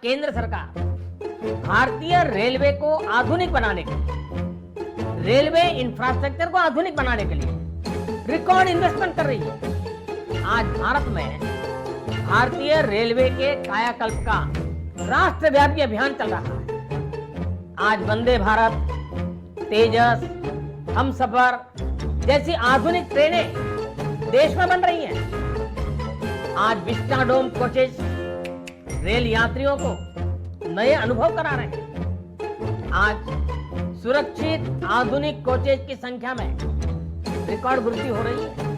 केंद्र सरकार भारतीय रेलवे को आधुनिक बनाने के लिए, रेलवे इंफ्रास्ट्रक्चर को आधुनिक बनाने के लिए रिकॉर्ड इन्वेस्टमेंट कर रही है। आज भारत में भारतीय रेलवे के कायाकल्प का राष्ट्रव्यापी अभियान चल रहा है। आज वंदे भारत, तेजस, हमसफर जैसी आधुनिक ट्रेनें देश में बन रही हैं। आज विस्टाडोम कोचेज रेल यात्रियों को नए अनुभव करा रहे हैं। आज सुरक्षित आधुनिक कोचेज की संख्या में रिकॉर्ड वृद्धि हो रही है।